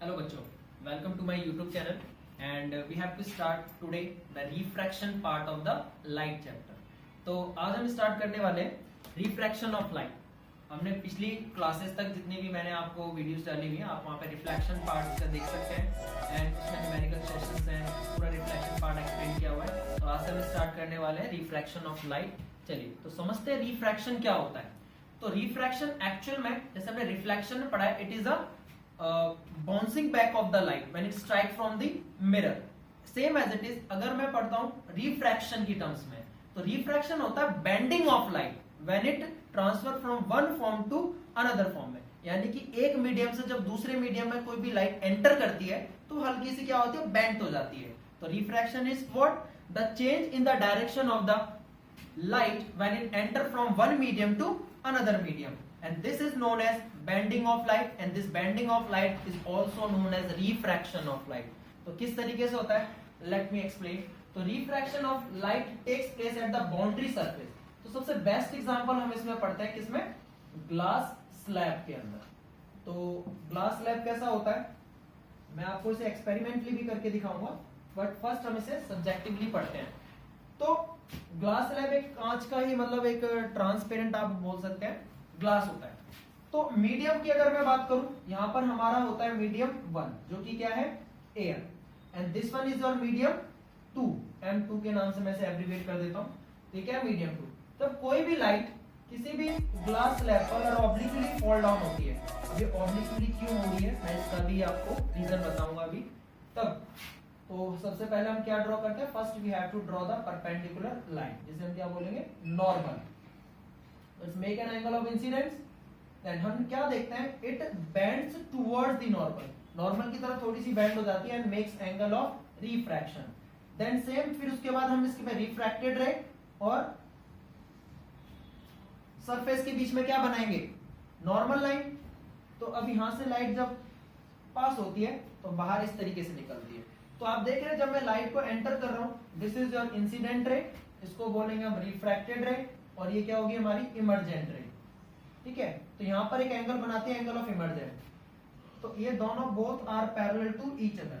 Hello बच्चों, welcome to my YouTube channel and we have to start today the refraction part of the light chapter. तो आज हम start करने वाले हैं रिफ्रैक्शन ऑफ लाइट। हमने पिछली क्लासेस तक जितनी भी मैंने आपको वीडियोस डाली हुई हैं, आप वहाँ पे रिफ्लेक्शन पार्ट से देख सकते हैं एंड उसमें न्यूमेरिकल सेशंस हैं, पूरा रिफ्लेक्शन पार्ट एक्सप्लेन किया हुआ है। तो आज से हम स्टार्ट करने वाले हैं रिफ्रैक्शन ऑफ लाइट। चलिए तो समझते हैं रिफ्रैक्शन क्या होता है। तो रिफ्रैक्शन एक्चुअल में जैसे हमने रिफ्लेक्शन में पढ़ा है, it is a bouncing back of the light when it strike from the mirror. Same as it is अगर मैं पढ़ता हूं रिफ्रैक्शन की टर्म्स में, तो रिफ्रैक्शन होता है bending of light when it transfer from one form to another form में। यानी कि एक मीडियम से जब दूसरे मीडियम में कोई भी लाइट एंटर करती है तो हल्की सी क्या होती है, बेंट हो जाती है। तो refraction is what, the change in the direction of the light when it enter from one medium to another medium, and this is known as bending of light, and this bending of light is also known as refraction of light. तो किस तरीके से होता है, let me explain. तो refraction of light takes place at the boundary surface. तो सबसे best example हम इसमें पढ़ते हैं किसमें, ग्लास स्लैब के अंदर। तो ग्लास स्लैब कैसा होता है, मैं आपको इसे एक्सपेरिमेंटली भी करके दिखाऊंगा, बट फर्स्ट हम इसे सब्जेक्टिवली पढ़ते हैं। तो ग्लास स्लैब एक कांच का ही मतलब एक ट्रांसपेरेंट आप बोल सकते हैं ग्लास होता है। तो मीडियम की अगर मैं बात करूं, यहां पर हमारा होता है मीडियम 1 जो कि क्या है, air, and this one is your medium 2, M2 के नाम से मैं इसे एब्रिविएट कर देता हूं। ठीक है, मीडियम 2। तब कोई भी लाइट किसी भी ग्लास स्लैब पर अगर ऑब्लिकली फॉल डाउन होती है, ये ऑब्लिकली क्यों हो रही है मैं इसका भी आपको रीजन बताऊंगा अभी। तब तो सबसे पहले हम क्या ड्रॉ करते हैं, first we have to draw the perpendicular line, जिसे हम क्या बोलेंगे, normal. Let's make an angle of incidence. Then हम क्या देखते हैं, it bends towards the normal, normal की तरफ थोड़ी सी बेंड हो जाती है and makes angle of refraction. Then same, फिर उसके बाद हम इसके रिफ्रैक्टेड रे और सरफेस के बीच में क्या बनाएंगे, नॉर्मल लाइन। तो अब यहां से लाइट जब पास होती है तो बाहर इस तरीके से निकलती है। तो आप देख रहे हैं जब मैं लाइट को एंटर कर रहा हूं, this is your incident ray, इसको बोलेंगे हम रिफ्रैक्टेड रे, और ये क्या होगी हमारी इमर्जेंट रे। ठीक है, तो यहां पर एक एंगल बनाते हैं, एंगल ऑफ इमर्जेंट। तो ये दोनों both are parallel to each other,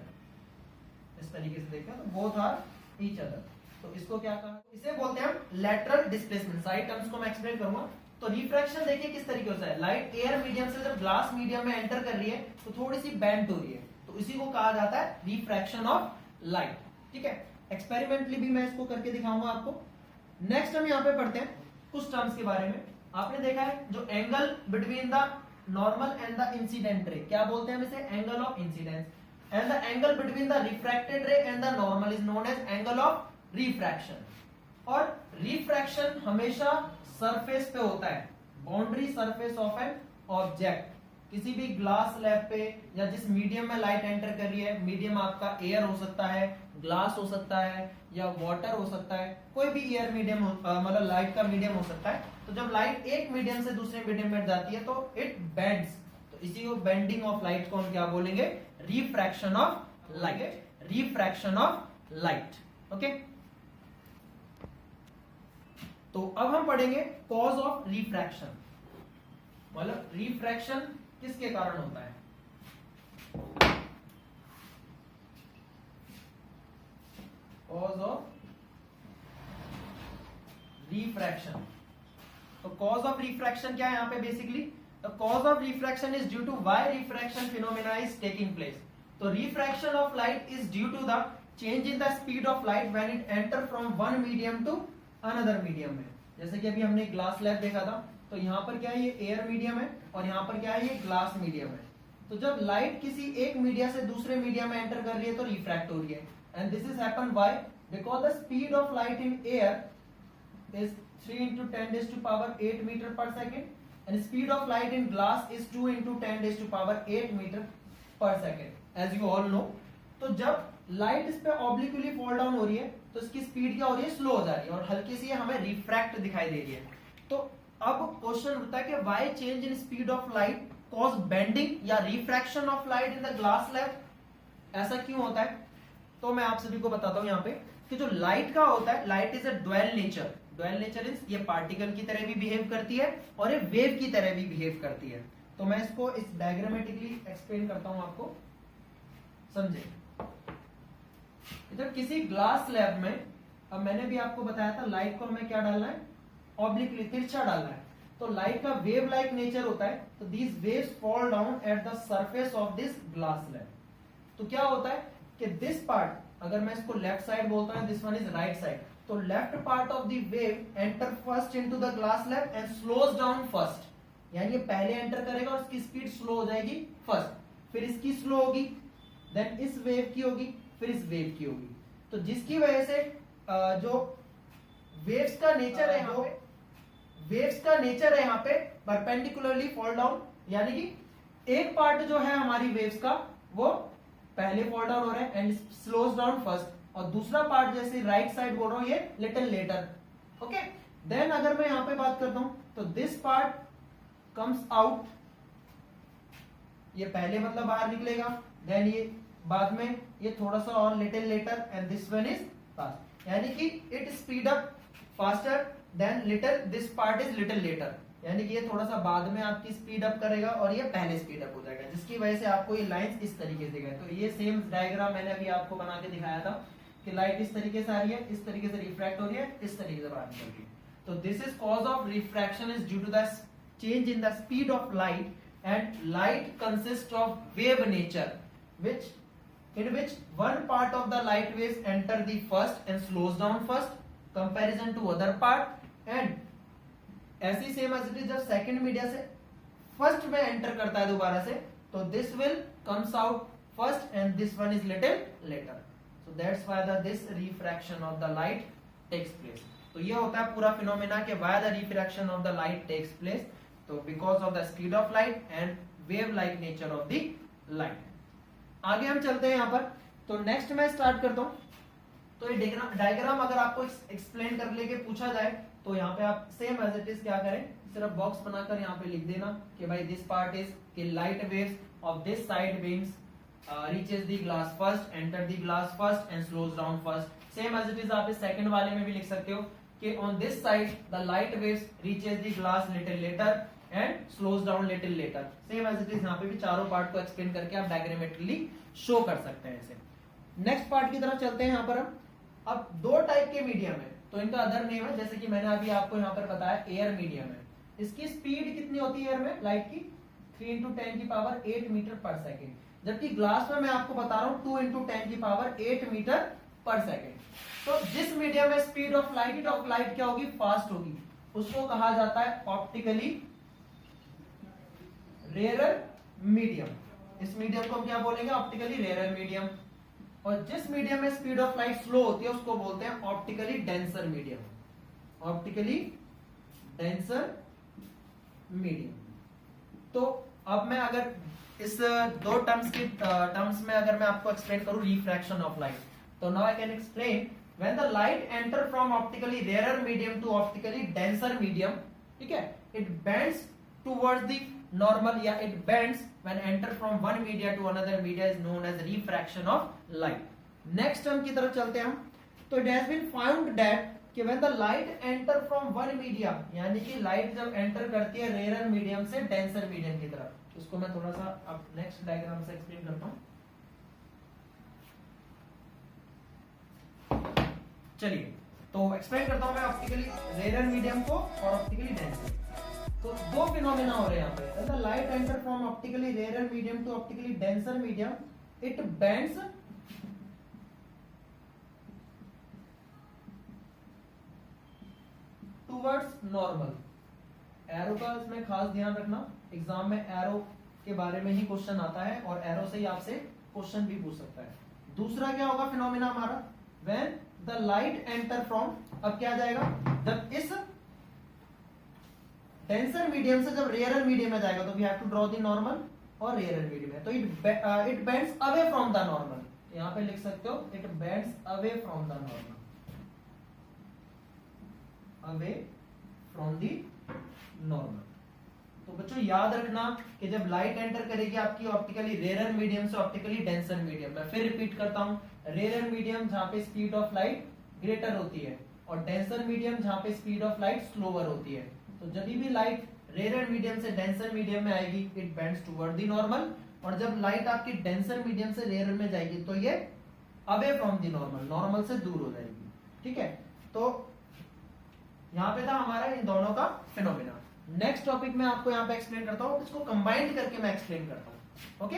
इस तरीके से देखें तो बोथ आर ईच अदर। तो इसको क्या कहा, इसे बोलते हैं हम लेटरल डिस्प्लेसमेंट। साइड टर्म्स को मैं एक्सप्लेन करूंगा। तो रिफ्रैक्शन देखिए किस तरीके से है, लाइट एयर मीडियम से जब ग्लास मीडियम में एंटर कर रही है तो थोड़ी सी बेंट हो रही है, तो इसी को कहा जाता है रिफ्रैक्शन ऑफ लाइट। ठीक है, एक्सपेरिमेंटली भी मैं इसको करके दिखाऊंगा आपको। नेक्स्ट हम यहाँ पे पढ़ते हैं कुछ टर्म्स के बारे में। आपने देखा है जो angle between the normal and the incident ray, क्या बोलते हैं हम इसे, angle of incidence. And the angle between the refracted ray and the normal is known as angle of refraction. और रिफ्रैक्शन हमेशा सरफेस पे होता है, boundary surface of an object. किसी भी ग्लास स्लैब पे या जिस मीडियम में लाइट एंटर कर रही है, मीडियम आपका एयर हो सकता है, ग्लास हो सकता है या वाटर हो सकता है, कोई भी एयर मीडियम मतलब लाइट का मीडियम हो सकता है। तो जब लाइट एक मीडियम से दूसरे मीडियम में जाती है तो इट बेंड्स, तो इसी को बेंडिंग ऑफ लाइट को हम क्या बोलेंगे, refraction of light, refraction of light. Okay, तो अब हम पढ़ेंगे कॉज ऑफ रिफ्रैक्शन, मतलब रिफ्रैक्शन किसके कारण होता है। Cause of refraction. तो कॉज ऑफ रिफ्रैक्शन क्या है यहाँ पे, basically the cause of refraction is due to why refraction phenomena is taking place. तो refraction of light is due to the change in the speed of light when it enter from one medium to another medium में। जैसे कि अभी हमने glass slab देखा था, तो यहाँ पर क्या है, ये एयर मीडियम है और यहाँ पर क्या है, ये ग्लास मीडियम है। तो जब लाइट किसी एक मीडिया से दूसरे मीडिया में एंटर कर रही है तो रिफ्रैक्ट हो रही है, and this is happen why, because the speed of light in air is 3 into 10⁸ metre per second, and speed of light in glass is 2 into 10⁸ metre per second, as you all know. तो जब light इस पे obliquely fall down हो रही है तो इसकी speed क्या हो रही है, स्लो हो जा रही है, और हल्की सी हमें रिफ्रैक्ट दिखाई दे रही है। तो अब क्वेश्चन उठता है कि why change in speed of light cause bending या refraction of light in the glass slab, ऐसा क्यों होता है। तो मैं आप सभी को बताता हूं यहाँ पे कि जो लाइट का होता है, light is a dual nature. Dual nature is ये पार्टिकल की तरह भी बिहेव करती है और ये वेव की तरह भी बिहेव करती है। तो मैं इसको इस डायग्रामेटिकली एक्सप्लेन करता हूं आपको। समझे। इधर किसी ग्लास स्लैब में, अब मैंने भी आपको बताया था लाइट को हमें क्या डालना है, ऑब्लिकली, तिरछा डालना है। तो लाइट का वेव लाइक नेचर होता है, तो these waves fall down at the surface of this glass slab. तो क्या होता है कि दिस पार्ट, अगर मैं इसको लेफ्ट साइड बोलता हूं, this one is right side, तो left part of the wave enter first into the glass slab and slows down first, यानी ये पहले एंटर करेगा और इसकी स्पीड स्लो हो जाएगी फर्स्ट, फिर इसकी स्लो होगी, देन इस वेव की होगी, फिर इस वेव की होगी। तो जिसकी वजह से जो वेव्स का नेचर है, जो वेव्स का नेचर है यहाँ पे परपेंडिकुलरली फॉल डाउन, यानी कि एक पार्ट जो है हमारी वेव्स का वो पहले फॉल डाउन हो रहा है एंड स्लोज डाउन फर्स्ट, और दूसरा पार्ट जैसे राइट साइड बोल रहा हूं ये लिटिल लेटर। ओके, देन अगर मैं यहां पे बात करता हूं तो दिस पार्ट कम्स आउट, ये पहले मतलब बाहर निकलेगा, देन ये बाद में ये थोड़ा सा और little later and this one is fast, यानी कि it speed up faster than little, this part is little letter, यानी कि ये थोड़ा सा बाद में आपकी स्पीड अप करेगा और ये पहले स्पीड अप हो जाएगा, जिसकी वजह से आपको ये लाइंस इस तरीके से गए। तो ये सेम डायग्राम मैंने अभी आपको बना के दिखाया था कि लाइट इस तरीके से आ रही है, इस तरीके से रिफ्रैक्ट हो रही है, इस तरीके से बाहर निकल रही है। तो this is cause of refraction is due to the change in the speed of light, and light consist of wave nature which in which one part of the light waves enter the first and slows down first comparison to other part, and ऐसी same as it is जब second media से first में enter करता है दोबारा से, तो this will comes out first and this one is little later, so that's why the this refraction of the light takes place. तो ये होता है पूरा फिनोमेना कि why the refraction of the light takes place, तो because of the speed of light and wave like nature of the light. आगे हम चलते हैं यहाँ पर, तो नेक्स्ट मैं स्टार्ट करता हूं। तो ये डायग्राम अगर आपको एक्सप्लेन कर लेके पूछा जाए तो यहाँ पे आप सेम एज इट इज क्या करें, सिर्फ बॉक्स बनाकर यहाँ पे लिख देना कि भाई दिस पार्ट इज कि light waves of this side wings reaches the glass first, enter the glass first and slows down first. Same as it is आप इस सेकंड वाले में भी लिख सकते हो कि on this side the light waves reaches the glass little later and slows down little later. Same as it is यहाँ पे भी चारों पार्ट को एक्सप्लेन करके आप डायग्रामेटिकली शो कर सकते हैं इसे। नेक्स्ट पार्ट की तरफ चलते हैं यहाँ पर हम। अब दो टाइप के मीडियम है, तो इनका अदर नेम है, जैसे कि मैंने अभी आपको यहाँ पर बताया एयर मीडियम है। इसकी स्पीड कितनी होती है एयर में लाइट की, 3 × 10⁸ मीटर पर सेकेंड, जबकि ग्लास में मैं आपको बता रहा हूँ 2 × 10⁸ मीटर पर सेकेंड। तो जिस मीडियम में स्पीड ऑफ लाइट क्या होगी, फास्ट होगी, उसको कहा जाता है ऑप्टिकली रेयरर मीडियम। इस मीडियम को हम क्या बोलेंगे, ऑप्टिकली रेयरर मीडियम। और जिस मीडियम में स्पीड ऑफ लाइट स्लो होती है उसको बोलते हैं optically denser medium, optically denser medium. तो अब मैं अगर इस दो टर्म्स में अगर मैं आपको एक्सप्लेन करूं रिफ्रैक्शन ऑफ लाइट, तो now I can explain when the light enter from optically rarer medium to optically denser medium, ठीक है, it bends towards the normal, या it bends when enter from one media to another media is known as refraction of light. Next term की तरफ चलते हैं हम। तो it has been found that कि when the light enter from one media, यानी कि लाइट जब एंटर करती है रेयर मीडियम से डेंसर मीडियम की तरफ, इसको मैं थोड़ा सा अब नेक्स्ट डायग्राम से एक्सप्लेन करता हूं। चलिए तो एक्सप्लेन करता हूं मैं ऑप्टिकली रेयर मीडियम को और ऑप्टिकली डेंसर। तो दो फिनोमेना हो रहे हैं यहाँ पे। The light enter from optically rare medium to optically denser medium, it bends towards normal. Arrow का इसमें खास ध्यान रखना, एग्जाम में एरो के बारे में ही क्वेश्चन आता है और एरो से ही आपसे क्वेश्चन भी पूछ सकता है। दूसरा क्या होगा फिनोमेना हमारा, when the light enter from, अब क्या जाएगा, जब इस डेंसर मीडियम से जब रेयरर मीडियम में जाएगा तो we have to draw the normal, और रेयरर मीडियम है तो it bends away from the normal, यहां पे लिख सकते हो it bends away from the normal, away from the normal. तो बच्चों याद रखना कि जब लाइट एंटर करेगी आपकी ऑप्टिकली रेयरर मीडियम से ऑप्टिकली डेंसर मीडियम, मैं फिर रिपीट करता हूं, रेयरर मीडियम जहां पे स्पीड ऑफ लाइट ग्रेटर होती है और डेंसर मीडियम जहां पे स्पीड ऑफ लाइट स्लोअर होती है। तो जब भी लाइट रेयरर मीडियम से डेंसर मीडियम में आएगी it bends toward the normal, और जब लाइट आपकी डेंसर मीडियम से रेयर में जाएगी तो ये away from the normal, normal से दूर हो जाएगी। ठीक है, तो यहाँ पे था हमारा इन दोनों का फिनोमिना। नेक्स्ट टॉपिक में आपको यहाँ पे एक्सप्लेन करता हूँ, इसको कंबाइंड करके मैं एक्सप्लेन करता हूँ। ओके,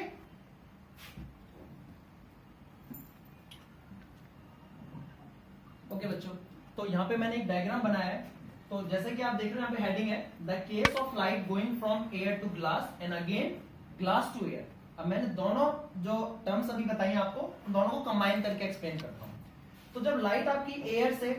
ओके बच्चों, तो यहाँ पे मैंने एक डायग्राम बनाया है। तो जैसे कि आप देख रहे हैं यहाँ पे हेडिंग है the case of light going from air to glass and again glass to air. अब मैंने दोनों जो टर्म्स अभी बताई आपको, दोनों को कंबाइन करके एक्सप्लेन करता हूँ। तो जब लाइट आपकी एयर से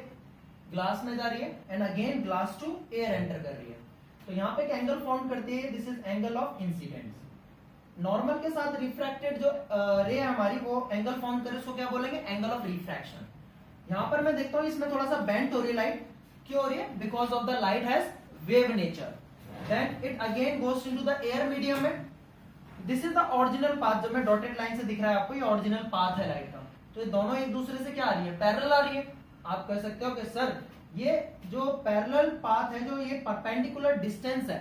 ग्लास में जा रही है and again glass to air enter कर रही है, तो यहाँ पे एक एंगल फॉर्म करती है, this is angle of incidence. Normal के साथ रिफ्रैक्टेड जो रे है हमारी, वो एंगल फॉर्म करे, उसको क्या बोलेंगे, एंगल ऑफ रिफ्रैक्शन। यहाँ पर मैं देखता हूँ इसमें थोड़ा सा बेंट हो रही है लाइट, क्यों हो रही है, because of the light has wave nature. Then it again goes into the air medium में। This is the original path, जो मैं डॉटेड लाइन से दिख रहा है आपको, ये ओरिजिनल पाथ है लाइट का। तो ये दोनों एक दूसरे से क्या आ रही है, पैरेलल आ रही है। आप कह सकते हो कि सर ये जो पैरेलल पाथ है, जो ये परपेंडिकुलर डिस्टेंस है,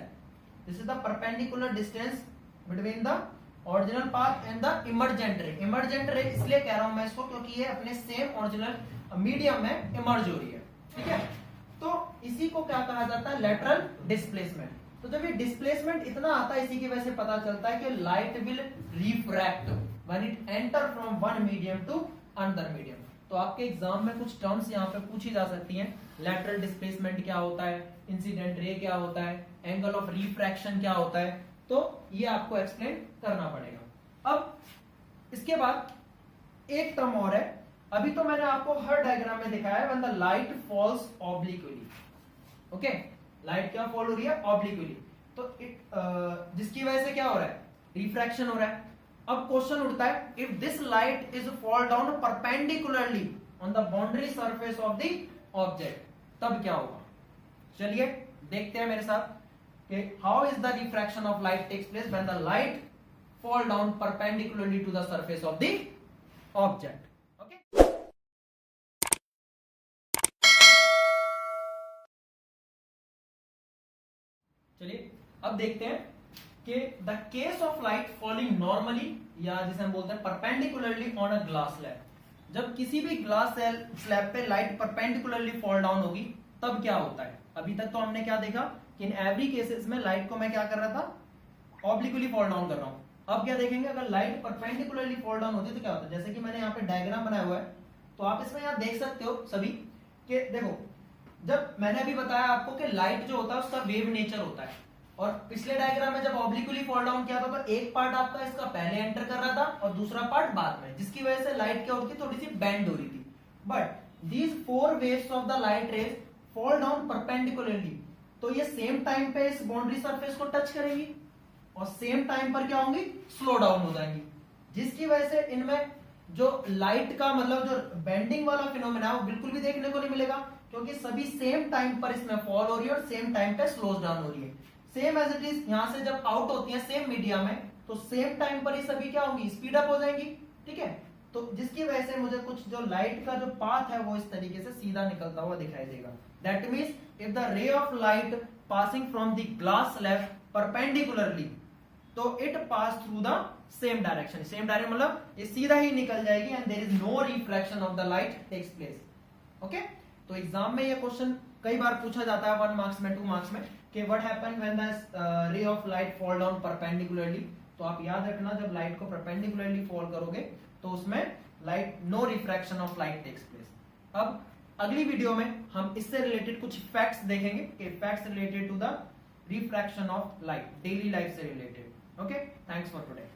this is the perpendicular distance between the original path and the emergent रे। इमर्जेंट रे इसलिए कह रहा हूं मैं इसको, क्योंकि ये अपने सेम ओरिजिनल मीडियम में इमर्ज हो रही है। ठीक है, तो इसी को क्या कहा जाता है, लेटरल डिस्प्लेसमेंट। तो जब ये डिस्प्लेसमेंट इतना आता है, इसी की वजह से पता चलता है कि light will refract when it enter from one medium to another medium. तो आपके एग्जाम में कुछ टर्म्स यहाँ पे पूछी जा सकती हैं, लेटरल डिस्प्लेसमेंट क्या होता है, इंसिडेंट रे क्या होता है, एंगल ऑफ रिफ्रैक्शन क्या होता है, तो ये आपको एक्सप्लेन करना पड़ेगा। अब इसके बाद एक टर्म और है, अभी तो मैंने आपको हर डायग्राम में दिखाया है, when the light falls obliquely. Okay, light क्या फॉल हो रही है, ऑब्लिक्वली। तो जिसकी वजह से क्या हो रहा है, रिफ्रैक्शन हो रहा है। अब क्वेश्चन उठता है, if this light is fall down perpendicularly on the boundary surface of the object, तब क्या होगा। चलिए देखते हैं मेरे साथ कि how is the refraction of light takes place when the light fall down perpendicularly to the surface of the object. चलिए अब देखते हैं कि the case of light falling normally, या जिसे हम बोलते हैं perpendicularly on a glass slab. जब किसी भी ग्लास स्लैब पे लाइट परपेंडिकुलरली फॉल डाउन होगी, तब क्या होता है। अभी तक तो हमने क्या देखा कि इन एवरी केसेस में लाइट को मैं क्या कर रहा था, ऑब्लिक्वली फॉल डाउन कर रहा हूं। अब क्या देखेंगे, अगर लाइट परपेंडिकुलरली फॉल डाउन होती है तो क्या होता है। जैसे कि मैंने यहाँ पे डायग्राम बनाया हुआ है, तो आप इसमें यहाँ देख सकते हो सभी कि देखो, जब मैंने अभी बताया आपको कि लाइट जो होता है उसका वेव नेचर होता है, और पिछले डायग्राम में जब ऑब्लिक्वली फॉल डाउन किया था तो एक पार्ट आपका इसका पहले एंटर कर रहा था और दूसरा पार्ट बाद में, जिसकी वजह से लाइट क्या होती थी, थोड़ी सी बेंड हो रही थी। But these four waves of the light rays fall down perpendicularly, तो ये सेम टाइम पे इस बाउंड्री सरफेस को टच करेंगी और सेम टाइम पर क्या होंगी, स्लो डाउन हो जाएंगी, जिसकी वजह से इनमें जो लाइट का मतलब जो बेंडिंग वाला फिनोमेना है वो बिल्कुल भी देखने को नहीं मिलेगा, क्योंकि सभी सेम टाइम पर इसमें फॉल हो रही है और सेम टाइम पे स्लो डाउन हो रही है। सेम एज इट इज यहां से जब आउट होती है सेम मीडिया में, तो सेम टाइम पर ही सभी क्या होंगी, स्पीड अप हो जाएंगी। ठीक है, तो जिसकी वजह से मुझे कुछ जो लाइट का जो पाथ है वो इस तरीके से सीधा निकलता हुआ दिखाई देगा। That means if the ray of light passing from the glass slab perpendicularly, तो it pass through the same direction. Same direction मतलब ये सीधा ही निकल जाएगी and there is no reflection of the light takes place. Okay, तो exam में ये क्वेश्चन कई बार पूछा जाता है 1 मार्क्स में, 2 मार्क्स में, कि what happen when the ray of light fall down perpendicularly. तो आप याद रखना, जब लाइट को परपेंडिकुलरली फॉल करोगे तो उसमें light no refraction of light takes place. अब अगली वीडियो में हम इससे रिलेटेड कुछ फैक्ट्स देखेंगे कि facts related to the refraction of light daily life से related. Okay, thanks for today.